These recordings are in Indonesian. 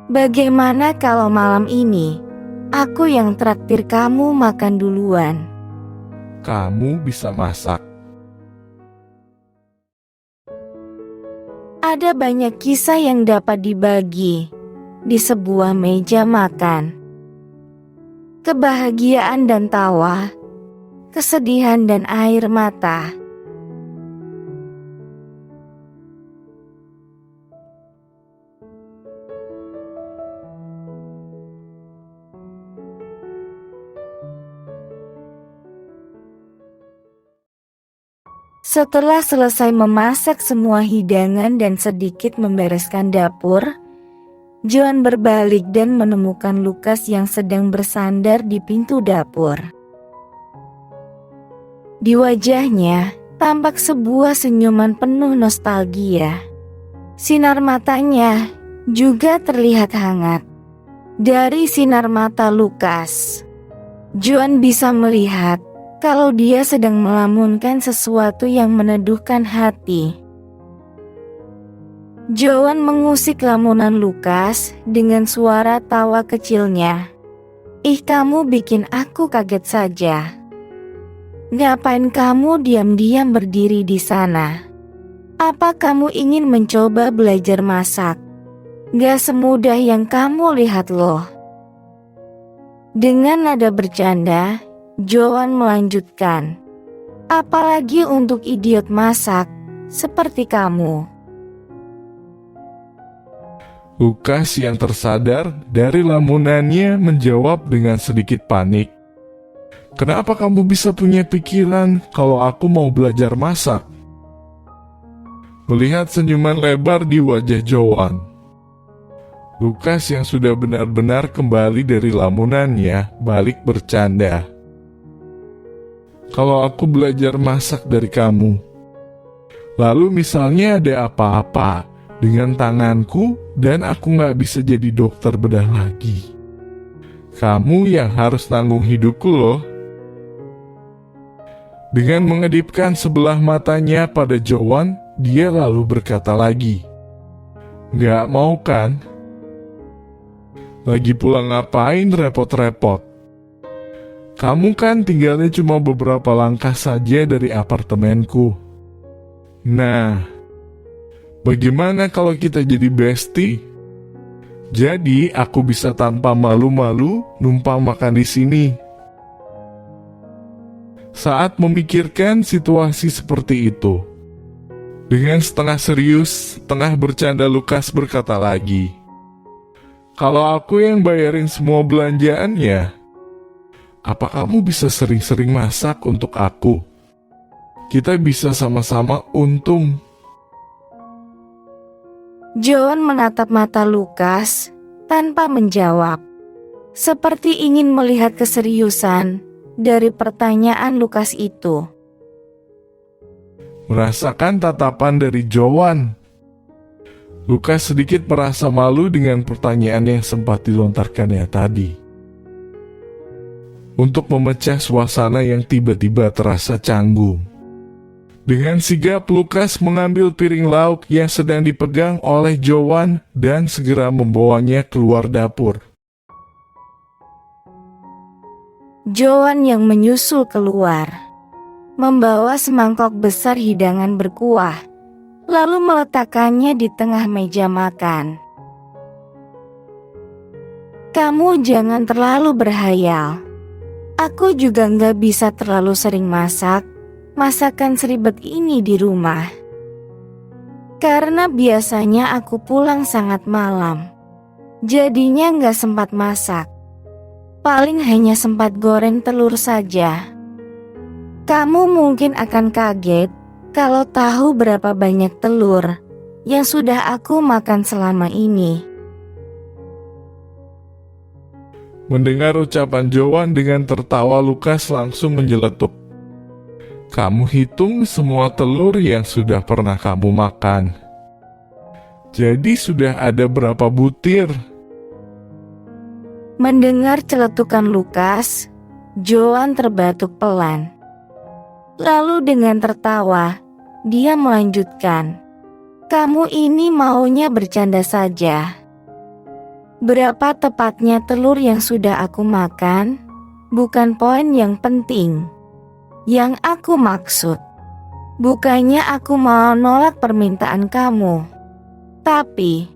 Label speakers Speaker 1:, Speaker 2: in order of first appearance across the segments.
Speaker 1: Bagaimana kalau malam ini aku yang traktir kamu makan duluan?
Speaker 2: Kamu bisa masak.
Speaker 1: Ada banyak kisah yang dapat dibagi di sebuah meja makan. Kebahagiaan dan tawa, kesedihan dan air mata. Setelah selesai memasak semua hidangan dan sedikit membereskan dapur, Joan berbalik dan menemukan Lukas yang sedang bersandar di pintu dapur. Di wajahnya tampak sebuah senyuman penuh nostalgia. Sinar matanya juga terlihat hangat. Dari sinar mata Lukas, Joan bisa melihat kalau dia sedang melamunkan sesuatu yang meneduhkan hati. Joan mengusik lamunan Lukas dengan suara tawa kecilnya. "Ih, kamu bikin aku kaget saja. Ngapain kamu diam-diam berdiri di sana? Apa kamu ingin mencoba belajar masak? Gak semudah yang kamu lihat loh." Dengan nada bercanda, Joan melanjutkan, "Apalagi untuk idiot masak seperti kamu."
Speaker 2: Lukas yang tersadar dari lamunannya menjawab dengan sedikit panik. "Kenapa kamu bisa punya pikiran kalau aku mau belajar masak?" Melihat senyuman lebar di wajah Joan, Lukas yang sudah benar-benar kembali dari lamunannya balik bercanda. "Kalau aku belajar masak dari kamu, lalu misalnya ada apa-apa dengan tanganku dan aku gak bisa jadi dokter bedah lagi, kamu yang harus tanggung hidupku loh." Dengan mengedipkan sebelah matanya pada Joan, dia lalu berkata lagi, "Gak mau kan? Lagi pula ngapain repot-repot? Kamu kan tinggalnya cuma beberapa langkah saja dari apartemenku. Nah, bagaimana kalau kita jadi bestie? Jadi aku bisa tanpa malu-malu numpang makan di sini." Saat memikirkan situasi seperti itu, dengan setengah serius, setengah bercanda, Lukas berkata lagi, "Kalau aku yang bayarin semua belanjaannya, apa kamu bisa sering-sering masak untuk aku? Kita bisa sama-sama untung."
Speaker 1: Joan menatap mata Lukas tanpa menjawab, seperti ingin melihat keseriusan dari pertanyaan Lukas itu.
Speaker 2: Merasakan tatapan dari Joan, Lukas sedikit merasa malu dengan pertanyaan yang sempat dilontarkannya tadi. Untuk memecah suasana yang tiba-tiba terasa canggung, dengan sigap Lukas mengambil piring lauk yang sedang dipegang oleh Joan dan segera membawanya keluar dapur.
Speaker 1: Joan yang menyusul keluar, membawa semangkok besar hidangan berkuah, lalu meletakkannya di tengah meja makan. "Kamu jangan terlalu berhayal. Aku juga gak bisa terlalu sering masak masakan seribet ini di rumah. Karena biasanya aku pulang sangat malam, jadinya gak sempat masak. Paling hanya sempat goreng telur saja. Kamu mungkin akan kaget kalau tahu berapa banyak telur yang sudah aku makan selama ini."
Speaker 2: Mendengar ucapan Joan dengan tertawa, Lukas langsung menyeletuk, "Kamu hitung semua telur yang sudah pernah kamu makan. Jadi sudah ada berapa butir?"
Speaker 1: Mendengar celetukan Lukas, Joan terbatuk pelan. Lalu dengan tertawa, dia melanjutkan, "Kamu ini maunya bercanda saja. Berapa tepatnya telur yang sudah aku makan bukan poin yang penting. Yang aku maksud, bukannya aku mau nolak permintaan kamu, tapi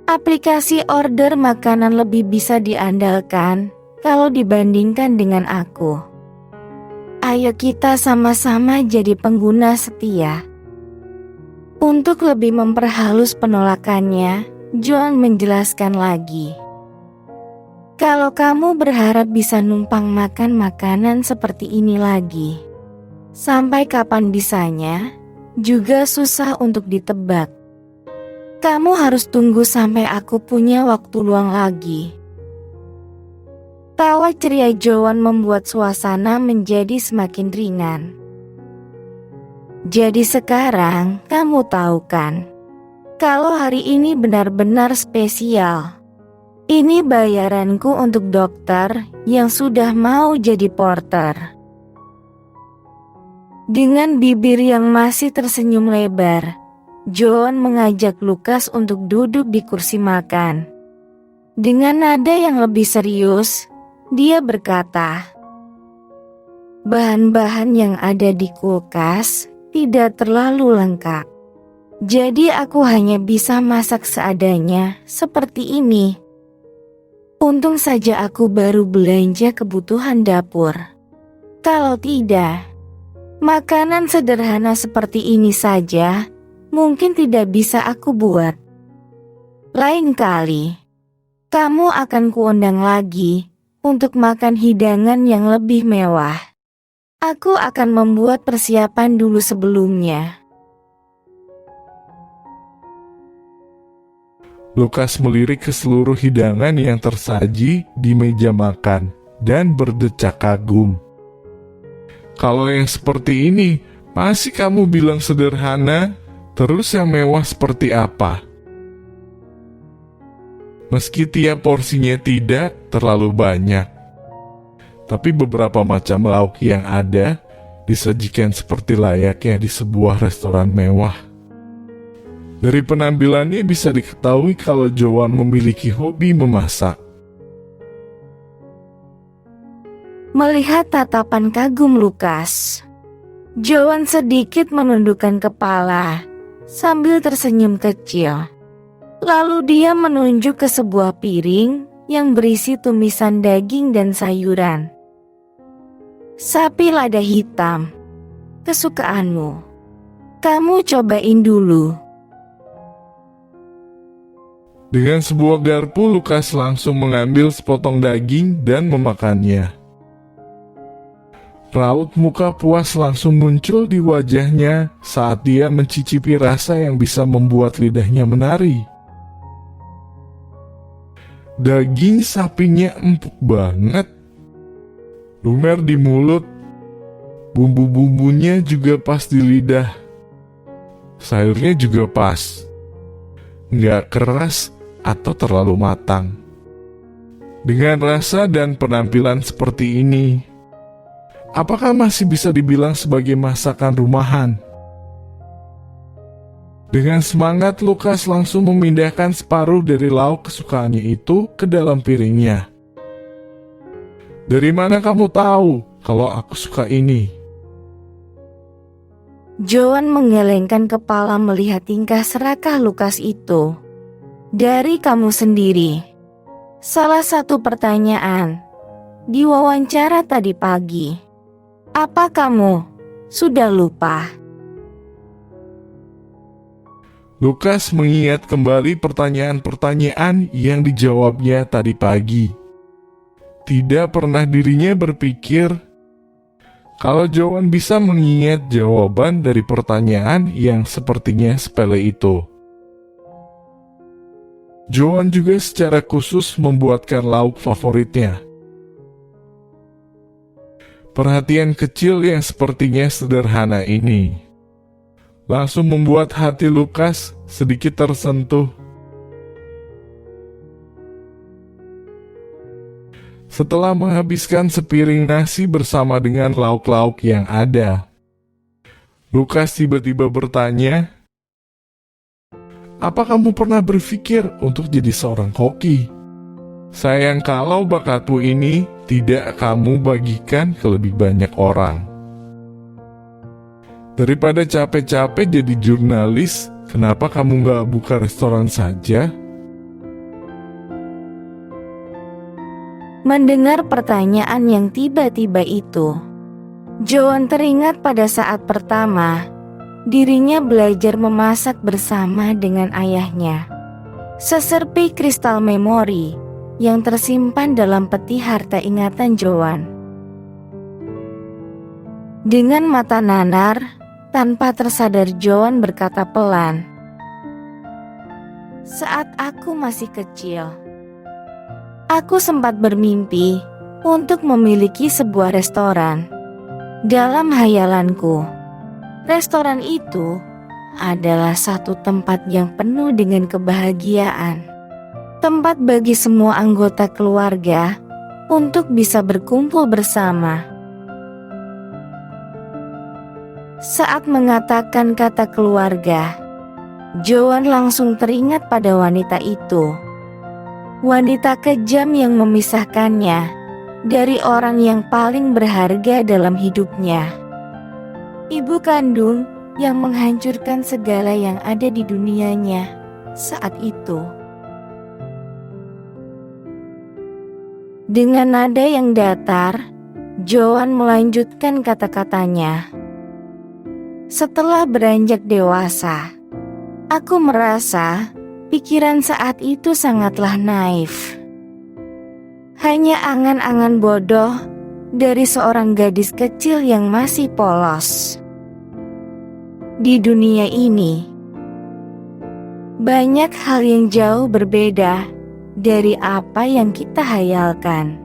Speaker 1: aplikasi order makanan lebih bisa diandalkan kalau dibandingkan dengan aku. Ayo kita sama-sama jadi pengguna setia. Untuk lebih memperhalus penolakannya, John menjelaskan lagi. Kalau kamu berharap bisa numpang makan makanan seperti ini lagi, sampai kapan bisanya, juga susah untuk ditebak. Kamu harus tunggu sampai aku punya waktu luang lagi. Tawa ceria Joan membuat suasana menjadi semakin ringan. Jadi sekarang kamu tahu kan, kalau hari ini benar-benar spesial. Ini bayaranku untuk dokter yang sudah mau jadi porter. Dengan bibir yang masih tersenyum lebar, John mengajak Lukas untuk duduk di kursi makan. Dengan nada yang lebih serius, dia berkata, "Bahan-bahan yang ada di kulkas tidak terlalu lengkap. Jadi aku hanya bisa masak seadanya seperti ini. Untung saja aku baru belanja kebutuhan dapur. Kalau tidak, makanan sederhana seperti ini saja mungkin tidak bisa aku buat. Lain kali, kamu akan kuundang lagi untuk makan hidangan yang lebih mewah. Aku akan membuat persiapan dulu sebelumnya."
Speaker 2: Lukas melirik ke seluruh hidangan yang tersaji di meja makan dan berdecak kagum. Kalau yang seperti ini, masih kamu bilang sederhana, terus yang mewah seperti apa? Meski tiap porsinya tidak terlalu banyak, tapi beberapa macam lauk yang ada disajikan seperti layaknya di sebuah restoran mewah. Dari penampilannya bisa diketahui kalau Joan memiliki hobi memasak.
Speaker 1: Melihat tatapan kagum Lukas, Joan sedikit menundukkan kepala sambil tersenyum kecil. Lalu dia menunjuk ke sebuah piring yang berisi tumisan daging dan sayuran. "Sapi lada hitam, kesukaanmu. Kamu cobain dulu."
Speaker 2: Dengan sebuah garpu, Lukas langsung mengambil sepotong daging dan memakannya. Raut muka puas langsung muncul di wajahnya saat dia mencicipi rasa yang bisa membuat lidahnya menari. Daging sapinya empuk banget, lumer di mulut, bumbu-bumbunya juga pas di lidah. Sayurnya juga pas, nggak keras atau terlalu matang. Dengan rasa dan penampilan seperti ini, apakah masih bisa dibilang sebagai masakan rumahan? Dengan semangat, Lukas langsung memindahkan separuh dari lauk kesukaannya itu ke dalam piringnya. "Dari mana kamu tahu kalau aku suka ini?"
Speaker 1: Joan menggelengkan kepala melihat tingkah serakah Lukas itu. "Dari kamu sendiri." Salah satu pertanyaan di wawancara tadi pagi. Apa kamu sudah lupa?
Speaker 2: Lukas mengingat kembali pertanyaan-pertanyaan yang dijawabnya tadi pagi. Tidak pernah dirinya berpikir kalau Joan bisa mengingat jawaban dari pertanyaan yang sepertinya sepele itu. Joan juga secara khusus membuatkan lauk favoritnya. Perhatian kecil yang sepertinya sederhana ini langsung membuat hati Lukas sedikit tersentuh. Setelah menghabiskan sepiring nasi bersama dengan lauk-lauk yang ada, Lukas tiba-tiba bertanya, "Apa kamu pernah berpikir untuk jadi seorang koki?" Sayang kalau bakatmu ini tidak kamu bagikan ke lebih banyak orang. Daripada capek-capek jadi jurnalis, kenapa kamu gak buka restoran saja?
Speaker 1: Mendengar pertanyaan yang tiba-tiba itu, Joan teringat pada saat pertama dirinya belajar memasak bersama dengan ayahnya. Seserpi kristal memori yang tersimpan dalam peti harta ingatan Joan. Dengan mata nanar, tanpa tersadar Joan berkata pelan, "Saat aku masih kecil, aku sempat bermimpi untuk memiliki sebuah restoran. Dalam hayalanku, restoran itu adalah satu tempat yang penuh dengan kebahagiaan. Tempat bagi semua anggota keluarga untuk bisa berkumpul bersama." Saat mengatakan kata keluarga, Joan langsung teringat pada wanita itu. Wanita kejam yang memisahkannya dari orang yang paling berharga dalam hidupnya. Ibu kandung yang menghancurkan segala yang ada di dunianya saat itu. Dengan nada yang datar, Joan melanjutkan kata-katanya. "Setelah beranjak dewasa, aku merasa pikiran saat itu sangatlah naif. Hanya angan-angan bodoh dari seorang gadis kecil yang masih polos. Di dunia ini, banyak hal yang jauh berbeda dari apa yang kita hayalkan."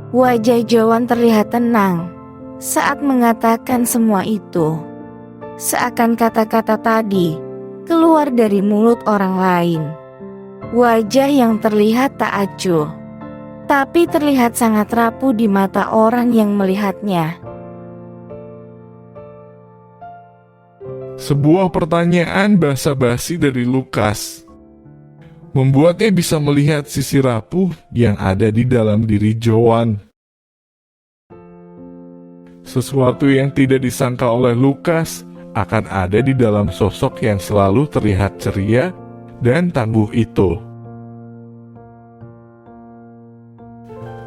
Speaker 1: Wajah Joan terlihat tenang saat mengatakan semua itu, seakan kata-kata tadi keluar dari mulut orang lain. Wajah yang terlihat tak acuh, tapi terlihat sangat rapuh di mata orang yang melihatnya.
Speaker 2: Sebuah pertanyaan basa-basi dari Lukas membuatnya bisa melihat sisi rapuh yang ada di dalam diri Joan. Sesuatu yang tidak disangka oleh Lukas akan ada di dalam sosok yang selalu terlihat ceria dan tangguh itu.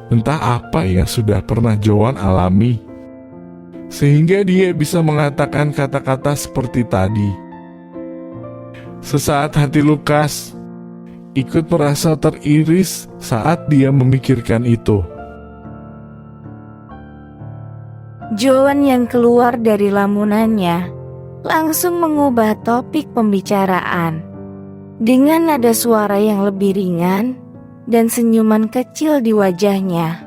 Speaker 2: Entah apa yang sudah pernah Joan alami, sehingga dia bisa mengatakan kata-kata seperti tadi. Sesaat hati Lukas ikut merasa teriris saat dia memikirkan itu.
Speaker 1: Joan yang keluar dari lamunannya langsung mengubah topik pembicaraan. Dengan nada suara yang lebih ringan dan senyuman kecil di wajahnya,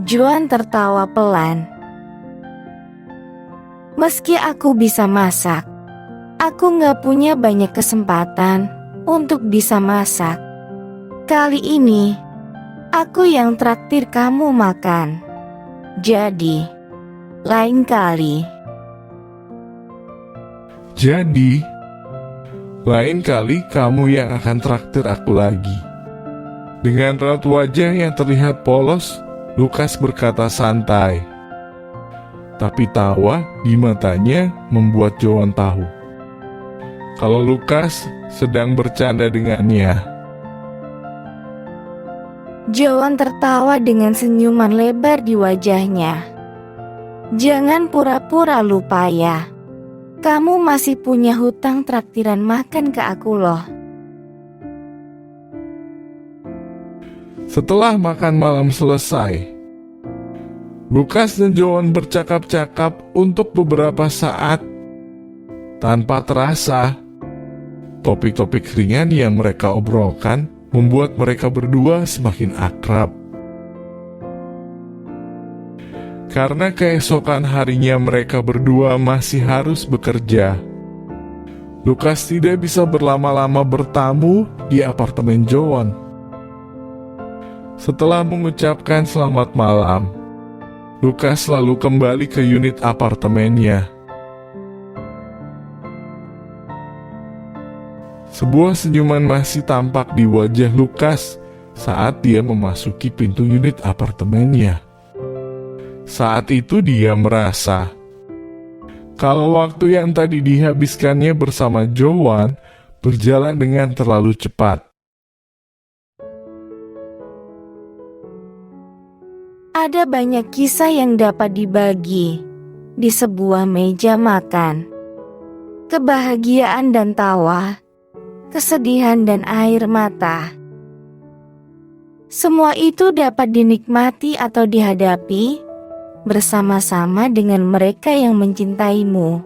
Speaker 1: Joan tertawa pelan. "Meski aku bisa masak, aku gak punya banyak kesempatan untuk bisa masak. Kali ini, aku yang traktir kamu makan. Jadi, lain kali."
Speaker 2: Jadi, lain kali kamu yang akan traktir aku lagi. Dengan raut wajah yang terlihat polos, Lukas berkata santai. Tapi tawa di matanya membuat Joan tahu kalau Lukas sedang bercanda dengannya.
Speaker 1: Joan tertawa dengan senyuman lebar di wajahnya. "Jangan pura-pura lupa ya. Kamu masih punya hutang traktiran makan ke aku loh."
Speaker 2: Setelah makan malam selesai, Lukas dan Joan bercakap-cakap untuk beberapa saat. Tanpa terasa, topik-topik ringan yang mereka obrolkan membuat mereka berdua semakin akrab. Karena keesokan harinya mereka berdua masih harus bekerja, Lukas tidak bisa berlama-lama bertamu di apartemen Joan. Setelah mengucapkan selamat malam, Lukas lalu kembali ke unit apartemennya. Sebuah senyuman masih tampak di wajah Lukas saat dia memasuki pintu unit apartemennya. Saat itu dia merasa kalau waktu yang tadi dihabiskannya bersama Joan berjalan dengan terlalu cepat.
Speaker 1: Ada banyak kisah yang dapat dibagi di sebuah meja makan. Kebahagiaan dan tawa, kesedihan dan air mata. Semua itu dapat dinikmati atau dihadapi bersama-sama dengan mereka yang mencintaimu.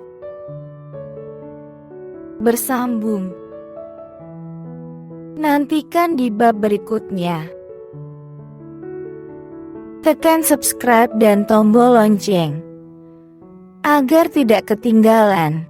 Speaker 1: Bersambung. Nantikan di bab berikutnya. Tekan subscribe dan tombol lonceng agar tidak ketinggalan